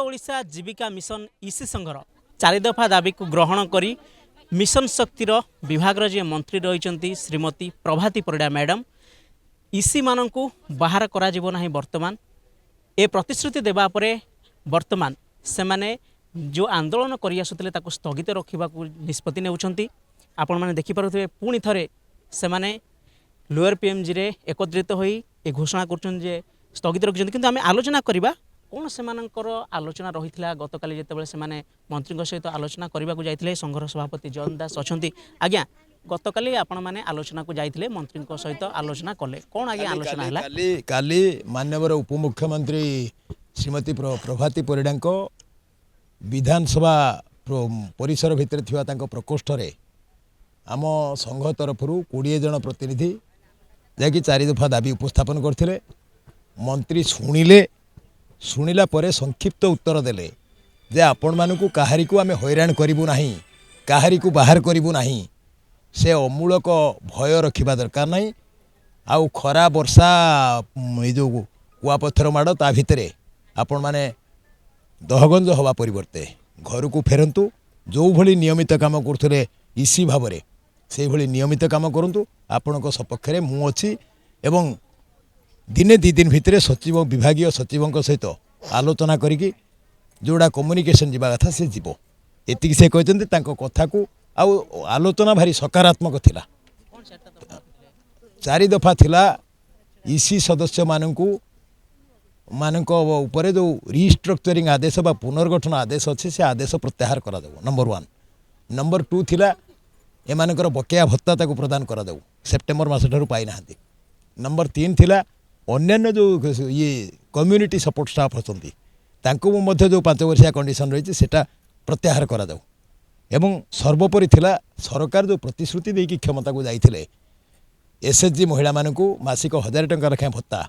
ओडिशा जीविका mission इसी संघर 4 दफा दाबी को ग्रहण करी मिशन शक्तिर विभाग जी मंत्री रही श्रीमती प्रभाती परिड़ा मैडम इसी मानू बाहर करा ना वर्तमान ए प्रतिश्रुति देवा परे वर्तमान से माने जो आंदोलन कर आसुते स्थगित रखा निष्पत्ति नेउछंती। आपण माने देखिपारे पुणी थे से माने लोअर पीएमजी रे एकत्रित होई ए घोषणा करछन जे स्थगित रखिछन किंतु आमे आलोचना करिबा कौन से आलोचना रही गतकाली जितेबाला से मंत्री सहित आलोचना करने को जाते संघर सभापति जयंत दास अच्छा आज्ञा गतकाली आपण मैंने आलोचना को जाते मंत्री सहित आलोचना कले कौन आज्ञा आलोचना है काली माननीय उपमुख्यमंत्री श्रीमती प्रभाती परिड़ा विधानसभा परिसर भितर थिबा प्रकोष्ठ रे आम संघ तरफ 20 जन प्रतिनिधि जैकि 4 दफा दाबी उपस्थापन करथिले मंत्री शुणिला परे संक्षिप्त उत्तर देले जे आपण मानकु काहारी को आमे हैरान करिबु नाही काहारी को बाहर करिबु नाही से अमूलक भय रखिबा दरकार नाही आउ खरा वर्षा ए जो कुआपथर माड़ ता भितरे आपण माने दहगंज हवा परिवर्ते घर को फेरंतु जो भली नियमित काम करथले इसी भावरे से भली नियमित काम करंतु आपणक सपक्ष रे मु अछि एवं दिने 2 दिन भितर सचिव विभागीय सचिवों सहित आलोचना करी जोड़ा कम्युनिकेशन जीवा कथा से जीव एति से कहते कथा को आलोचना भारी सकारात्मक थिला 4 दफा थिला इसी सदस्य मानक उपरे जो रिस्ट्रक्चरिंग आदेश बा पुनर्गठन आदेश अच्छे से आदेश प्रत्याहार करा दो नंबर 1 नंबर 2 थिला एमानकर बकेया भत्ता ताको प्रदान करा दो सेप्टेम्बर मास ठारू पाई नाहंती नंबर 3 थिला अन्य जो ये कम्युनिटी सपोर्ट स्टाफ अच्छी तांको जो 5 वर्षिया कंडीशन रही सेटा प्रत्याहार करा दो एवं सर्वोपरि थिला सरकार जो प्रतिश्रुति देकी क्षमता को जाइथिले एसएचजी महिला मानकु मासिक 1000 टंका रखा भत्ता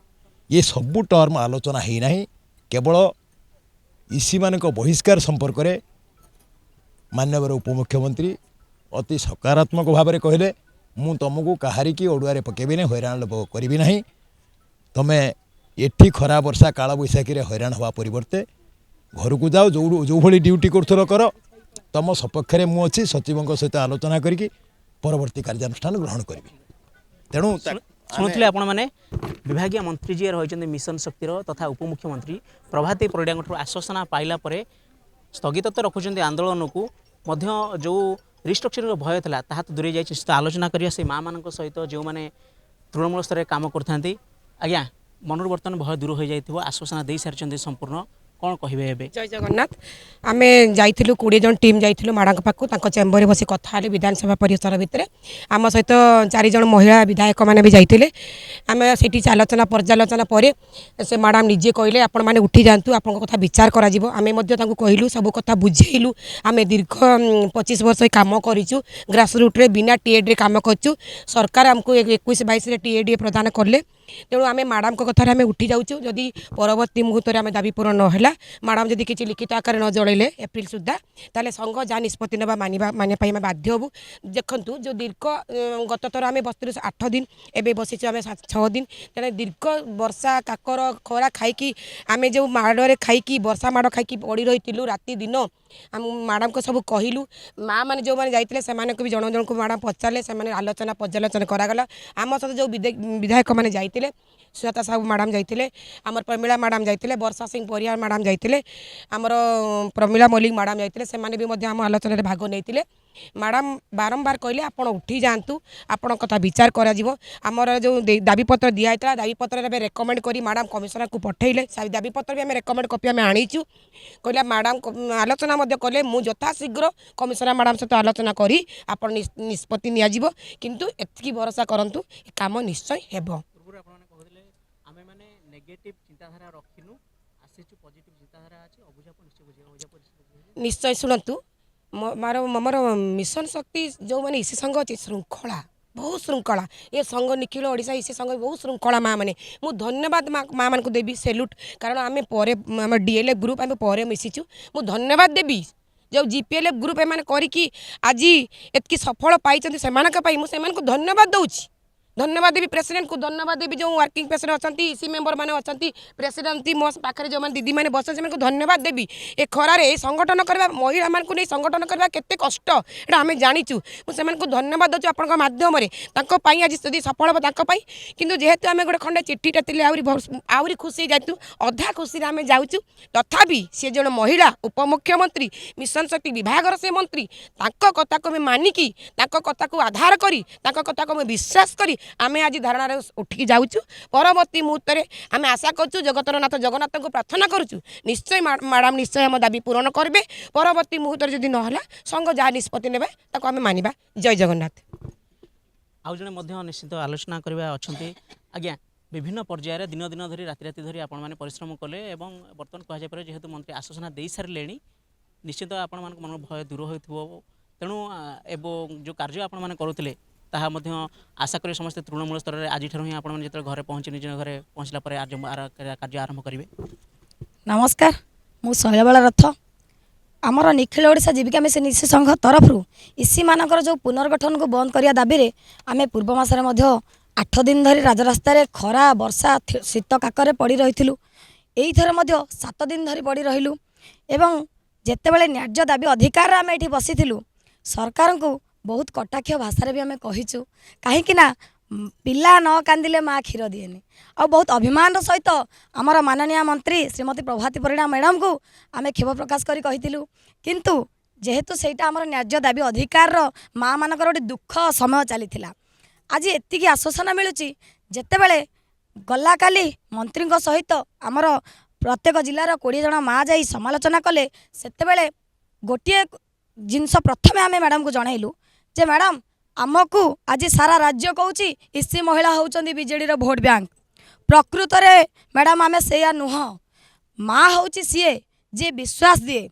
ये सबू टर्म आलोचना है ना केवल इसी मानक बहिष्कार संपर्क में माननीय उपमुख्यमंत्री अति सकारात्मक भाव में कहले मु तुमको कहारी की ओडुआरे पकेबी नहीं हैरान करी ना तमें एठी खरा वर्षा काल बैशाखी हैरान हवा परिवर्ते घर को जाओ जो भली ड्यूटी कर तुम सपक्ष में मुझे सचिवों सहित आलोचना करी परवर्ती कार्यानुष्ठान ग्रहण करी तेणु शुणुले आपण मैंने विभागीय मंत्री जी रही मिशन शक्तिर तथा उपमुख्यमंत्री प्रभाती परिड़ा आश्वासना पाइला परे स्थगित तो रखुच्च आंदोलन को जो रिस्ट्रक्चरिंग भय था ता तो दूरे जाइए आलोचना करिया से माँ मान सहित जो मैंने तृणमूल स्तर में काम करते आज्ञा मनर बर्तमान भय दूर हो जाइए आश्वासना दे सारी संपूर्ण कौन कहे जय जगन्नाथ आम जाइलु 20 जन टीम जाइलु माड़ा पाखु चेम्बर बस कथा विधानसभा परिसर भितर आम सहित 4 जन महिला विधायक मैंने भी जाइए आम से आलोचना पर्यालोचना पर से मैडम निजे कहले आपण मैंने उठी जातु आप कथा विचार करें कहलु सब कथा बुझेलु आम दीर्घ 25 वर्ष कम करूँ ग्रासरूट्रे बिना टीएडी कम करूँ सरकार आमको 21-22 टीएडी प्रदान कले तेणु आम मैडम कथार आम उठी जाऊँ जदि परवर्ती मुहूर्त में दाबी पूरण नहला मैडम जदि किसी लिखित आकार न जड़े एप्रिल सुधा ताले संघ जहाँ निष्पत्ति ना मानने बाध्य हबू देखु जो दीर्घ गत थर आम बस 8 दिन एवं बसीचु आम 6 दिन तेना दीर्घ वर्षा काकर खरा खाई आम जो माड़े खाई वर्षा माड़ खाई पड़ी रही राति दिन आम मैडम को सब कहलु माँ मैंने जो मैंने जाते से भी जन जन को मैडम पचारे से आलोचना पर्यालोचना करागला आम सहित जो विधायक मैंने जाते श्वेता साहू मैडम जाते आमर प्रमिला मैडम जाते वर्षा सिंह परिहार मैडम जाते आमर प्रमिला मल्लिक मैडम जाते से आम आलोचना भाग नहीं मैडम बारंबार कहले आपण उठी जातु आपण कथा विचार करमर जो दाबीपत्र दिखाई दाबीपत्र रेकमेंड करी मैडम कमिशनर को पठेले दाबीपत्र भी आम रेकमेंड कॉपी आम आनीचु कहला मैडम आलोचना कले मु यथाशीघ्र कमिशनर मैडम सहित आलोचना करी आपण निष्पत्ति नियाजिबो किंतु एतकी भरोसा करंतु काम निश्चय हेबो। निश्चय शुणु मोर मिशन शक्ति जो मैंने इसी संघ अच्छे श्रृंखला बहुत श्रृंखला ये संघ निखिल ओडिशा इसी संघ बहुत श्रृंखला माँ मैंने मु धन्यवाद माँ मान को देवी सेल्यूट कारण आम पर डीएलएफ ग्रुप आम पर मिशिचु मु धन्यवाद देवी जो जीपीएलएफ ग्रुप एम करी आज एतकी सफल पाई से धन्यवाद दूँ धन्यवाद देवी प्रेसिडेंट को धन्यवाद देवी जो वर्किंग प्रेसिडेंट अच्छा इसी मेम्बर मैंने अच्छा प्रेसिडेंट मो पाखे जो दीदी मैंने बस से धन्यवाद देवी ए खरार संगठन करवा महिला मानक नहीं संगठन करवा केते कष्ट एटा आम जाचु मुझे धन्यवाद दूँ आपण मध्यम आज यदि सफल हम ताकि कितु जेहेतु आम गोटे खंडे चिट्ठीटा थी आहरी खुशी जातु अधा खुशी आम जाऊँ तथापि सी जन महिला उपमुख्यमंत्री मिशन शक्ति विभाग से मंत्री कथा को मानिकी कथा को आधार करी कथा को विश्वास करी आमे आज धारणा उठिकी जाऊँ परवर्ती मुहूर्त में आम आशा करूँ जगतर नाथ जगन्नाथ को प्रार्थना करुँ निश्चय मैडम निश्चय हम दाबी पूरण करेंगे परवर्ती मुहूर्त जदि ना संघ जहाँ निष्पत्ति ने आम मानिबा जय जगन्नाथ आउ जड़े निश्चित आलोचना करवा अच्छा आज्ञा विभिन्न पर्यायर दिन दिन धरी राति राति धरी आपण मैंने परिश्रम कले और बर्तमान कहुपर जेहेतु मंत्री आश्वासना दे सारे निश्चित आपण मान मन भय दूर हो तेणु एवं जो कार्य आपण मैंने करुले ताहा आशा करें समस्त तृणमूल स्तर में आज ही आप घरे पहुँचे निज घरे पहुँचला कार्य आरंभ करेंगे। नमस्कार मु शैलबाला रथ आमर निखिल ओडिशा जीविका मिशन इसी संघ तरफ इसी मानकर जो पुनर्गठन को बंद करने दाबी आम पूर्व मसरे 8 दिन धरी राजरास्त खरा वर्षा शीत काकर पड़ी रही यही थर 7 दिन धरी पड़ी रही एवं जितेबाला न्याय्य दाबी अधिकार आम ये बसीलु सरकार को बहुत कटाक्ष भाषा भी आम कहीचु कहीं पिला न कांदिले माँ क्षीर दिएनि आ बहुत अभिमान सहित आमर माननीय मंत्री श्रीमती प्रभाती परिड़ा मैडम को आम क्षोभ प्रकाश करी कहिथिलु किंतु जेहेतु सेटा आमर न्याय्य दाबी अधिकार माँ मानकर गोटे दुख समय चली आज एतिकी आश्वासन मिलुची जेतेबेले गला काली मंत्री सहित आमर प्रत्येक जिलार 20 जन माँ जाई समालोचना कले सेतेबेले गोटे जिनस प्रथमे आम मैडम को जनइलु जे मैडम आमको आज सारा राज्य कहूँ इसी महिला होउचंदी बीजेडी रो भोट बैंक प्रकृत रे मैडम आम से नुह माँ हूँ सीए जी विश्वास दिए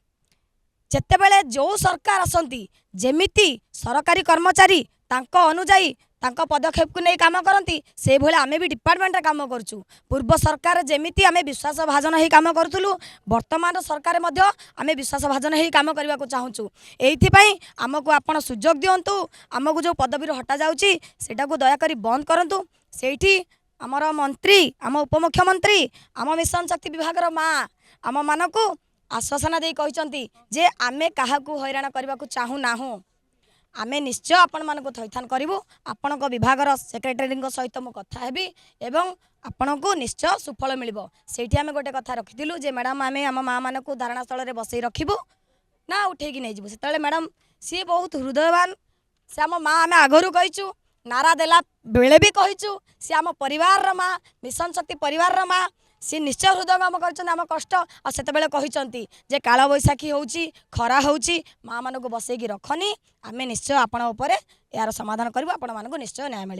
जेतेबेले जो सरकार आसंती जेमिति सरकारी कर्मचारी तांको अनुजाई तांको पदक्षेप को नहीं काम करती से भले आमे भी डिपार्टमेंट काम करचु पूर्व सरकार जेमिति आमे विश्वास भाजन ही काम करथुलु वर्तमान सरकार मध्य आमे विश्वास भाजन ही काम करबा को चाहूचु एथि पई हमको आपण सुजोग दियंतु हमको जो पदवी हटा जाउची सेटा को दया करी बंद करंतु सेठी आमर मंत्री आम उपमुख्यमंत्री आम मिशन शक्ति विभाग माँ आम मानकु आश्वासन दे कहते जे आमे काहाकू हैरान करबा को चाहू नाहू आमे निश्चय आपण मानको थैथान करिवु आपणको विभागर सेक्रेटरी सहित मु कथा हेबी एवं आपणको निश्चय सुफल मिलिबो सेठी आमे गोटे कथा रखिथिलु जे मैडम आमे आम माँ मानको धारणा स्थल रे बसई रखिबु ना उठेकी नै जिवु सेतले मैडम सी बहुत हृदयवान से आम माँ आमे आगरु कहिचु नारा देला बेले भी कहिचु सी आम परिवार रो माँ मिशन शक्ति परिवार रो माँ सी निश्चय हृदयंगम करम कष्ट आ से कहते जे काल बैशाखी होची खरा होची माँ मान को बसैकी रखनी आम निश्चय आपण यार समाधान करूँ आपण मानक निश्चय न्याय मिल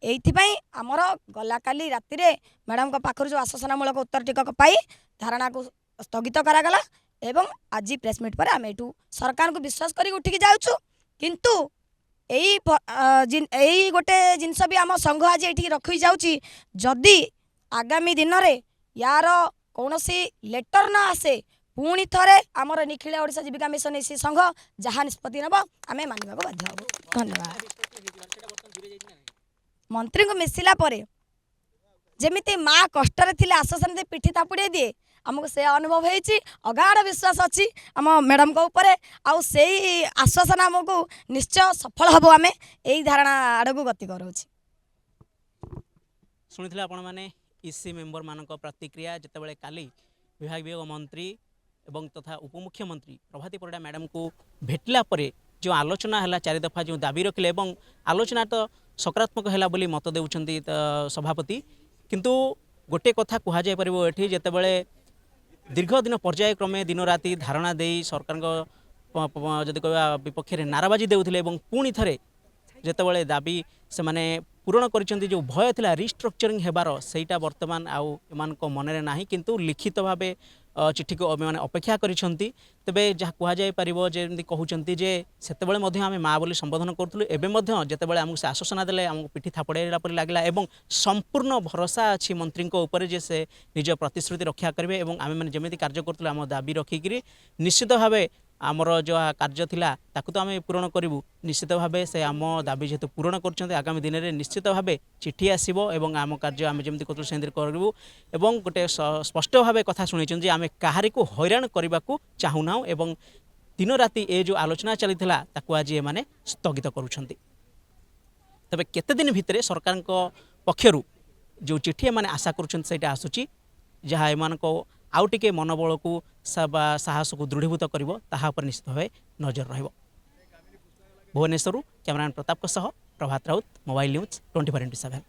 एइथिपाई आमर गला काली राति रे मैडम को पाखर जो आश्वासनामूलक उत्तर टिकक पाई धारणा को स्थगित करागला एवं आज प्रेसमिट पर आम एठू सरकार को विश्वास करी उठिकी जाउछु किंतु यही गोटे जिनस भी आम संघ आज ये रखी जाउची जदि आगामी दिन में यार कौन लेटर न आसे पुणी थरे आमर निखिल ओडिशा जीविका मिशन इसी संघ जहाँ निष्पत्ति नब आम मानवा बाध्य हबु धन्यवाद मंत्री को मिसिला परे जेमिति माँ कष्ट थिले आश्वासन दे पिठी थापुड़े दिए आमको से अनुभव होती अगाध विश्वास अच्छी आम मैडम को ऊपर आउ से आश्वासन आमको निश्चय सफल हबो आमे एई धारणा आड़क गति करूँ शुणी आपण मैंने इसी मेम्बर मान प्रतिक्रिया जितेबाला काली विभाग मंत्री एवं तथा उपमुख्यमंत्री प्रभाती परिड़ा मैडम को भेटला परे जो आलोचना है 4 दफा जो दाबी रखिले आलोचना तो सकारात्मक है बोली मत देउछंती सभापति किंतु गोटे कथा कहुई पार ये जितेबाला दीर्घ दिन पर्याय क्रमे दिन राति धारणा दे सरकार जदि कह विपक्ष में नाराबाजी देउथिले पुणी थे जितेबाला दाबी से माने पूरण कर जो भय था रिस्ट्रक्चरिंग हेबार सेटा वर्तमान आउ एमान को मनरे नाही किंतु लिखित भाव चिट्ठी को मैंने अपेक्षा करिसेंती तबे जहाँ कहुई पार जमी कहते जे सेतेबेले आम माँ बोली संबोधन करूँ एवं जितेबाला आमको से आश्वासन देले आमको पिठी थापड़ाइला पर लगला एवं संपूर्ण भरोसा अच्छी मंत्री उपर जे से निज प्रतिश्रुति रक्षा करेंगे और आम मैंने जमी कार्य करूँ आम दाबी रखिकी निश्चित भाव आमर जो कार्य थिला ताकू तो आम पूरण करूँ निश्चित भाव से आम दाबी जेहेतु पूरण कर आगामी दिन में निश्चित भाव चिठी आसो और आम कार्य आम जमी कहूँ से करूँ और गोटे स्पष्ट भाव कथा शुणी आम कहारी को हैरान करने को चाहूना और दिन राति ए जो आलोचना चली आज एम स्थगित करुँच तबे केते दिन भितर सरकार पक्षर जो चिठी एम आशा कर आसूची जहाँ एम आउ टिके मनोबल को साहस को दृढ़ीभूत करिवो ताहा पर निश्चित भाव नजर रहिबो। भुवनेश्वर कैमरामैन प्रताप प्रभात राउत मोबाइल न्यूज 24/7।